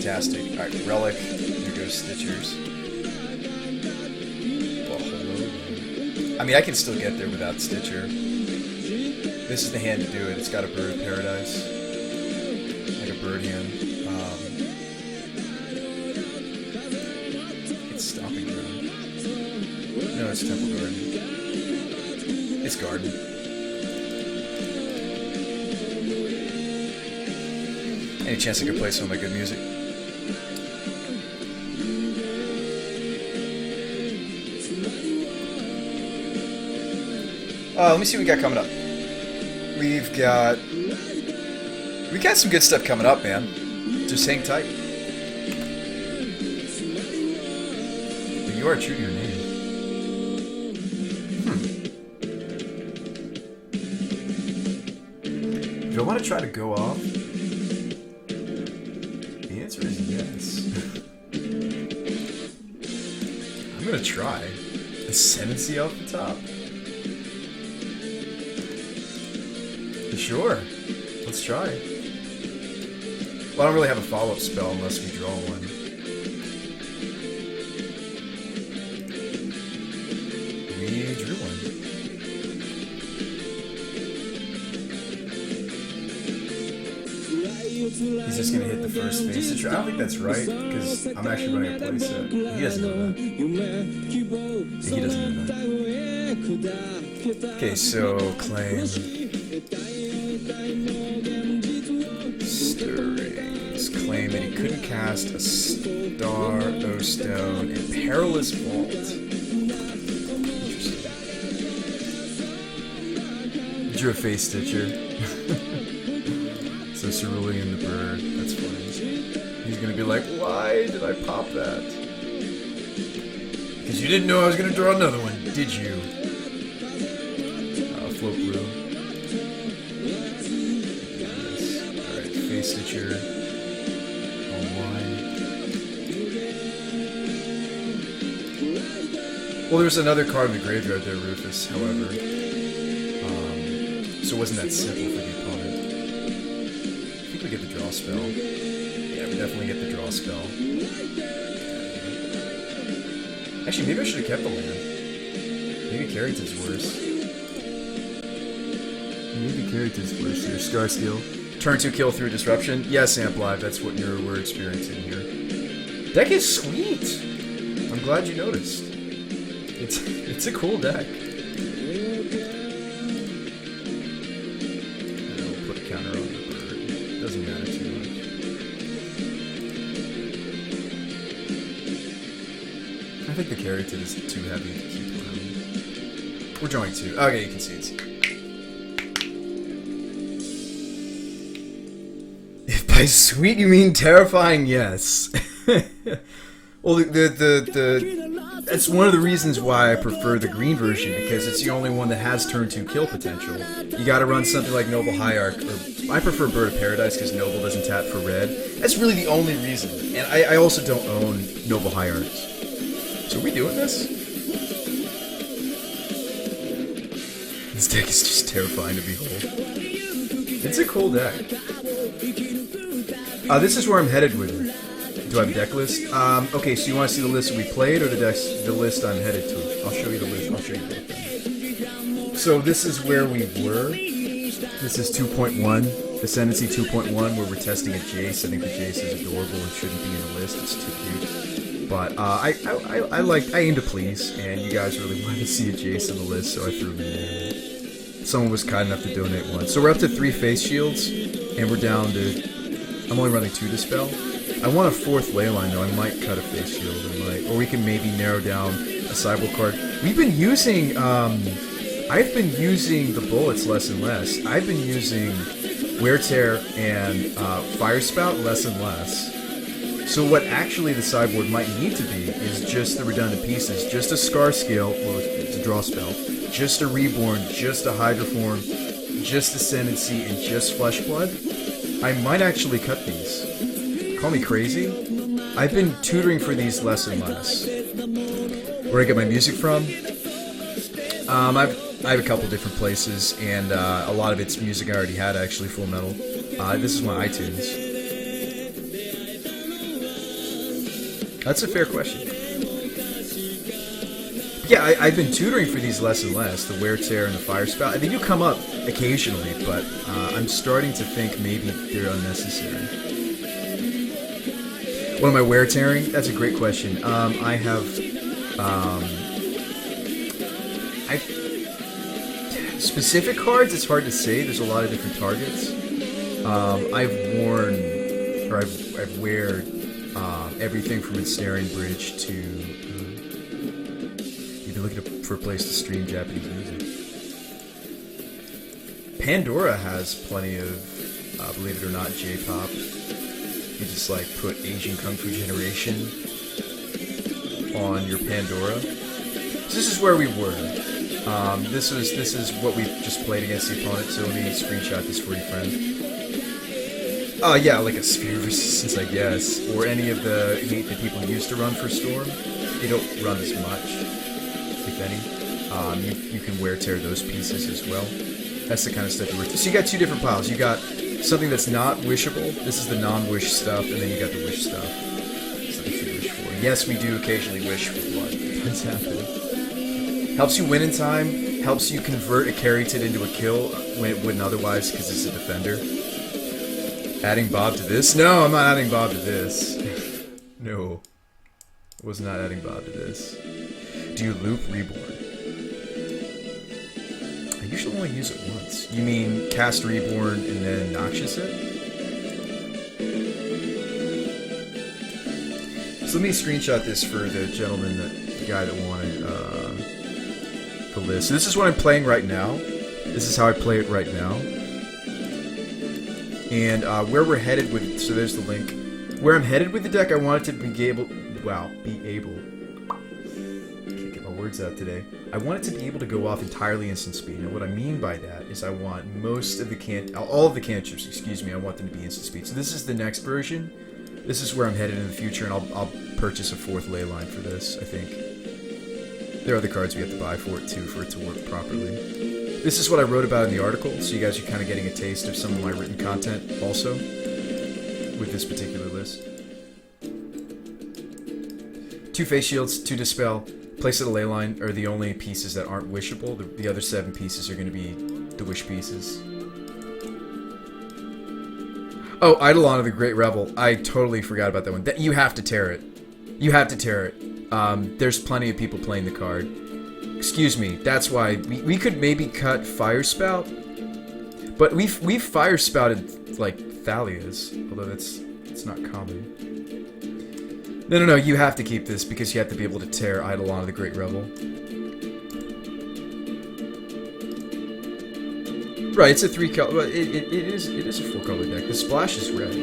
fantastic. Alright, Relic. There goes Stitchers. Well, hello. I mean, I can still get there without Stitcher. This is the hand to do it. It's got a Bird of Paradise. Like a bird hand. It's Stomping Ground. No, it's Temple Garden. It's Garden. Any chance I could play some of my good music? Let me see what we got coming up. We got some good stuff coming up, man. Just hang tight. But you are true to your name. Do I want to try to go off? The answer is yes. I'm gonna try. Ascendancy off the top. Sure. Let's try. Well, I don't really have a follow-up spell unless we draw one. We drew one. He's just gonna hit the first face. I don't think that's right, because I'm actually running a playset. He doesn't know that. Yeah, he doesn't know that. Okay, so claim. Stirrings. Claim that he couldn't cast a Star, O-Stone, and Perilous Vault. Interesting. Drew a Face Stitcher. So Cerulean the Bird. That's funny. He's gonna be like, why did I pop that? Because you didn't know I was gonna draw another one, did you? Float Blue. Stitcher online. Well, there's another card in the graveyard there, Rufus, however. So it wasn't that simple for the opponent. I think we get the draw spell. Yeah, we definitely get the draw spell. Actually, maybe I should have kept the land. Maybe Carrington's worse. Maybe Carrington's worse here. Scar Skill. Turn 2 kill through disruption. Yes, Amp Live, that's what we're experiencing here. Deck is sweet. I'm glad you noticed. It's a cool deck. I'll put a counter on the bird. Doesn't matter too much. I think the Carrington is too heavy to keep around. We're drawing 2. Okay, you can see it's. By sweet you mean terrifying? Yes. Well, that's one of the reasons why I prefer the green version, because it's the only one that has turn 2 kill potential. You gotta run something like Noble Hierarch, or I prefer Bird of Paradise because Noble doesn't tap for red. That's really the only reason. And I also don't own Noble Hierarchs. So are we doing this? This deck is just terrifying to behold. It's a cool deck. This is where I'm headed with it. Do I have a deck list? Okay, so you want to see the list that we played, or the list I'm headed to? I'll show you the list. I'll show you both. So this is where we were. This is 2.1, Ascendancy 2.1, where we're testing a Jace. I think the Jace is adorable and shouldn't be in the list. It's too cute. But I aim to please, and you guys really wanted to see a Jace on the list, so I threw him in there. Someone was kind enough to donate one. So we're up to 3 face shields, and we're down to. I'm only running 2 Dispel. I want a 4th Leyline though. I might cut a face shield. Or we can maybe narrow down a sideboard card. We've been using. I've been using the bullets less and less. I've been using Wear Tear and Fire Spout less and less. So what actually the sideboard might need to be is just the redundant pieces, just a Scar Scale. Well, it's a draw spell. Just a Reborn. Just a Hydroform. Just Ascendancy and just Flesh Blood. I might actually cut these. Call me crazy. I've been tutoring for these less and less. Where I get my music from? I have a couple different places, and a lot of it's music I already had, actually, Full Metal. This is my iTunes. That's a fair question. Yeah, I've been tutoring for these less and less, the wear tear and the fire spout. They do come up occasionally, but I'm starting to think maybe they're unnecessary. What am I wear tearing? That's a great question. I have specific cards. It's hard to say. There's a lot of different targets. I've worn, or I've wear everything from Ensnaring Bridge to. Looking for a place to stream Japanese music. Pandora has plenty of, believe it or not, J-pop. You just like put Asian Kung Fu Generation on your Pandora. So this is where we were. This is what we just played against the opponent. So let me screenshot this for you, friend. Oh yeah, like a Sphere of Resistance, I guess, or any of the hate that people used to run for Storm. They don't run as much. If any. You can wear tear those pieces as well. That's the kind of stuff you wear. So you got two different piles. You got something that's not wishable. This is the non-wish stuff, and then you got the wish stuff. Stuff you wish for. Yes, we do occasionally wish for blood. That's happening. Helps you win in time. Helps you convert a carry tit into a kill when it wouldn't otherwise, because it's a defender. Adding Bob to this? No, I'm not adding Bob to this. No. I was not adding Bob to this. Do you loop Reborn? I usually only use it once. You mean cast Reborn and then Noxious it? So let me screenshot this for the gentleman, the guy that wanted the list. So this is what I'm playing right now. This is how I play it right now. And where we're headed with, so there's the link. Where I'm headed with the deck, I want it to be able, words out today. I want it to be able to go off entirely instant speed. And what I mean by that is I want most of the all of the cantrips, excuse me, I want them to be instant speed. So this is the next version. This is where I'm headed in the future, and I'll purchase a 4th ley line for this, I think. There are other cards we have to buy for it too, for it to work properly. This is what I wrote about in the article, so you guys are kind of getting a taste of some of my written content also with this particular list. 2 face shields, 2 dispel. Place of the ley line are the only pieces that aren't wishable. The other 7 pieces are going to be the wish pieces. Oh, Eidolon of the Great Rebel. I totally forgot about that one. You have to tear it. You have to tear it. There's plenty of people playing the card. Excuse me. That's why we could maybe cut Fire Spout, but we've Fire Spouted like Thalias, although it's not common. No, you have to keep this because you have to be able to tear Eidolon of the Great Rebel. Right, it's a 3-color, but it is a 4-color deck. The splash is red,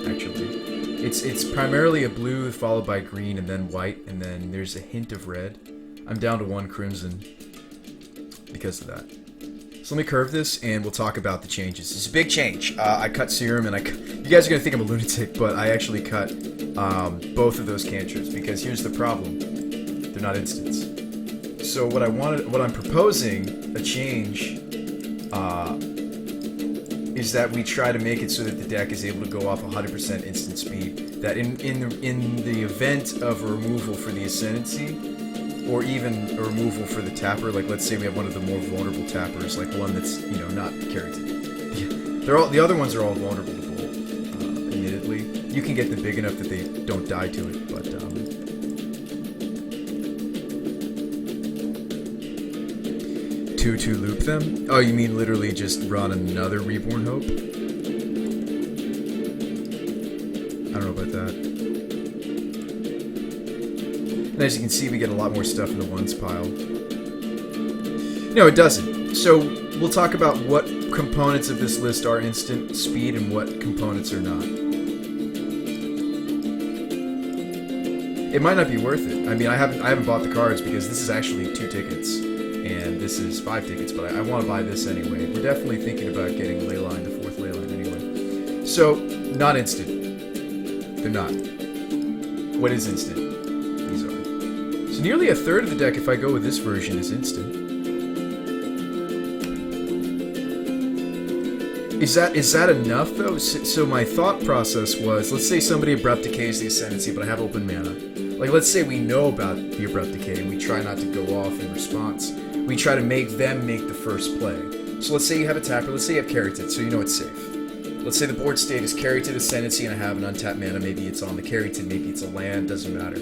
actually. It's primarily a blue followed by green and then white, and then there's a hint of red. I'm down to 1 crimson because of that. So let me curve this, and we'll talk about the changes. It's a big change. I cut Serum, and you guys are going to think I'm a lunatic, but I actually cut both of those cantrips, because here's the problem. They're not instants. So what I'm proposing, a change, is that we try to make it so that the deck is able to go off 100% instant speed. That in the event of a removal for the Ascendancy, or even a removal for the tapper, like let's say we have one of the more vulnerable tappers, like one that's, you know, not carried to. The other ones are all vulnerable to bolt, admittedly. You can get them big enough that they don't die to it, but 2 loop them? Oh, you mean literally just run another Reborn Hope? I don't know about that. And as you can see, we get a lot more stuff in the ones pile. No, it doesn't. So we'll talk about what components of this list are instant speed and what components are not. It might not be worth it. I mean, I haven't bought the cards because this is actually 2 tickets. And this is 5 tickets, but I want to buy this anyway. We're definitely thinking about getting Leyline, the 4th Leyline anyway. So, not instant. They're not. What is instant? These are. So nearly a third of the deck, if I go with this version, is instant. Is that enough though? So my thought process was, let's say somebody abrupt decays the Ascendancy, but I have open mana. Like, let's say we know about the abrupt decay and we try not to go off in response. We try to make them make the first play. So let's say you have a tapper, let's say you have Carroted, so you know it's safe. Let's say the board state is Carroted Ascendancy and I have an untapped mana, maybe it's on the Carroted, maybe it's a land, doesn't matter.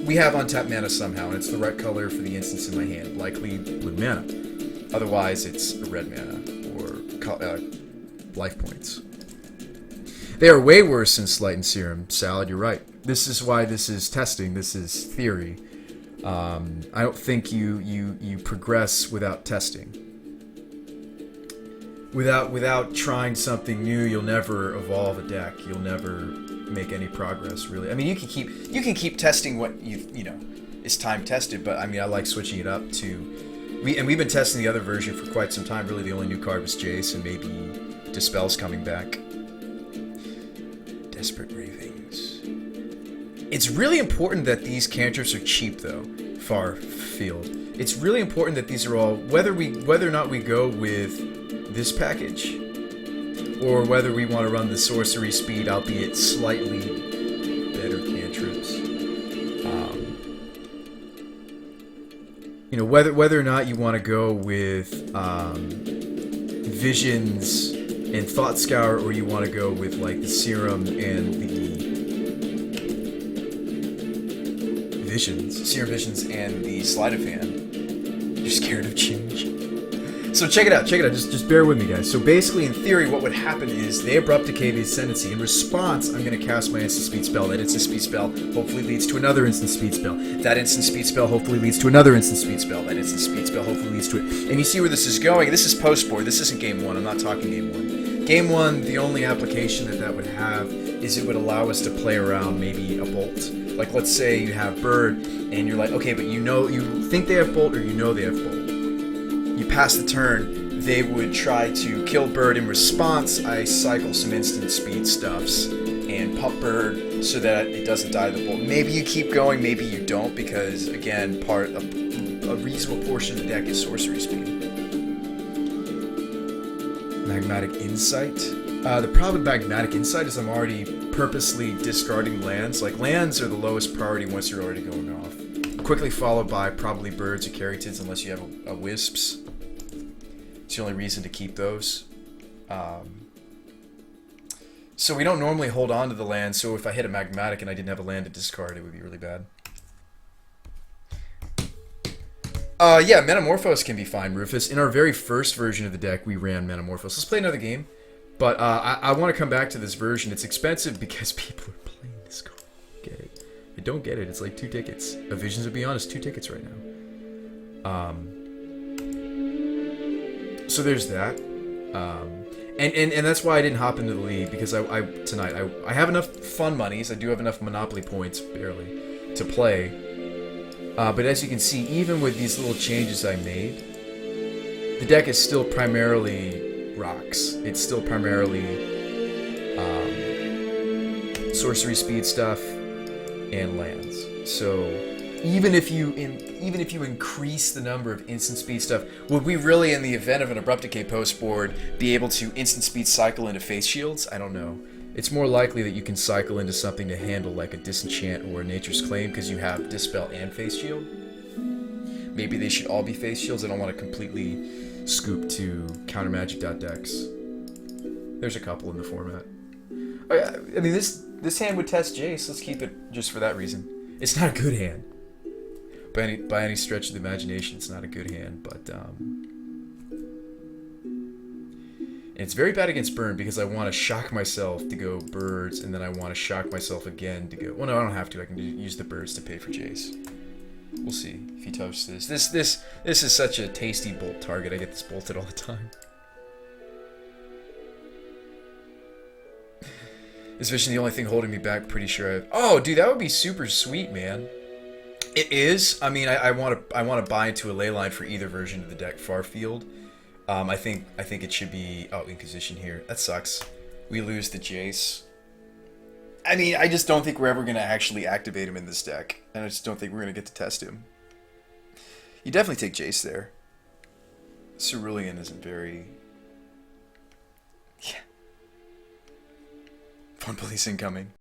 We have untapped mana somehow, and it's the right color for the instance in my hand, likely blue mana. Otherwise, it's a red mana, or life points. They are way worse than Slight and Serum, Salad, you're right. This is why this is testing, this is theory. I don't think you progress without testing. Without trying something new, you'll never evolve a deck. You'll never make any progress, really. I mean, you can keep testing what you know is time tested, but I mean, I like switching it up to. We've been testing the other version for quite some time. Really, the only new card was Jace, and maybe Dispel's coming back. Desperate Ravings. It's really important that these cantrips are cheap, though. Far field. It's really important that these are all whether or not we go with this package, or whether we want to run the sorcery speed, albeit slightly better cantrips. You know, whether or not you want to go with Visions and Thought Scour, or you want to go with like the Serum and the Serum Visions and the Sleight of Hand. You're scared of change. So check it out. Just bear with me, guys. So basically, in theory, what would happen is they abrupt decay the Ascendancy. In response, I'm going to cast my instant speed spell. That instant speed spell hopefully leads to another instant speed spell. That instant speed spell hopefully leads to another instant speed spell. That instant speed spell hopefully leads to it. And you see where this is going. This is post-board. This isn't game one. I'm not talking game one. Game one, the only application that would have is it would allow us to play around maybe a bolt. Like, let's say you have Bird, and you're like, okay, but you think they have bolt, or you know they have bolt. You pass the turn, they would try to kill Bird. In response, I cycle some instant speed stuffs and pump Bird so that it doesn't die to the bolt. Maybe you keep going, maybe you don't, because again, a reasonable portion of the deck is sorcery speed. Magmatic Insight. The problem with Magmatic Insight is I'm already purposely discarding lands. Like, lands are the lowest priority once you're already going off. Quickly followed by probably Birds or Carrotids unless you have a Wisps. It's the only reason to keep those. So we don't normally hold on to the land, so if I hit a Magmatic and I didn't have a land to discard, it would be really bad. Yeah, Metamorphose can be fine, Rufus. In our very first version of the deck, we ran Metamorphose. Let's play another game. But I want to come back to this version. It's expensive because people are playing this card. Get it? If you don't get it, it's like 2 tickets. A Visions of Beyond is 2 tickets right now. So there's that. And that's why I didn't hop into the league, because tonight I have enough fun monies. I do have enough Monopoly points, barely, to play. But as you can see, even with these little changes I made, the deck is still primarily rocks. It's still primarily sorcery speed stuff and lands. So even if you increase the number of instant speed stuff, would we really, in the event of an abrupt decay post board, be able to instant speed cycle into face shields? I don't know. It's more likely that you can cycle into something to handle like a Disenchant or a Nature's Claim, because you have Dispel and Face Shield. Maybe they should all be Face Shields. I don't want to completely scoop to countermagic.decks. There's a couple in the format. I mean, this hand would test Jace. Let's keep it just for that reason. It's not a good hand. By any stretch of the imagination, it's not a good hand, but and it's very bad against Burn, because I want to shock myself to go Birds, and then I want to shock myself again to go... Well, no, I don't have to. I can use the Birds to pay for Jace. We'll see if he toasts this. This is such a tasty bolt target. I get this bolted all the time. This Vision the only thing holding me back, pretty sure. Oh, dude, that would be super sweet, man. It is. I mean, I want to buy into a ley line for either version of the deck. Farfield. I think it should be... Oh, Inquisition here. That sucks. We lose the Jace. I mean, I just don't think we're ever going to actually activate him in this deck. And I just don't think we're going to get to test him. You definitely take Jace there. Cerulean isn't very... Phone police incoming.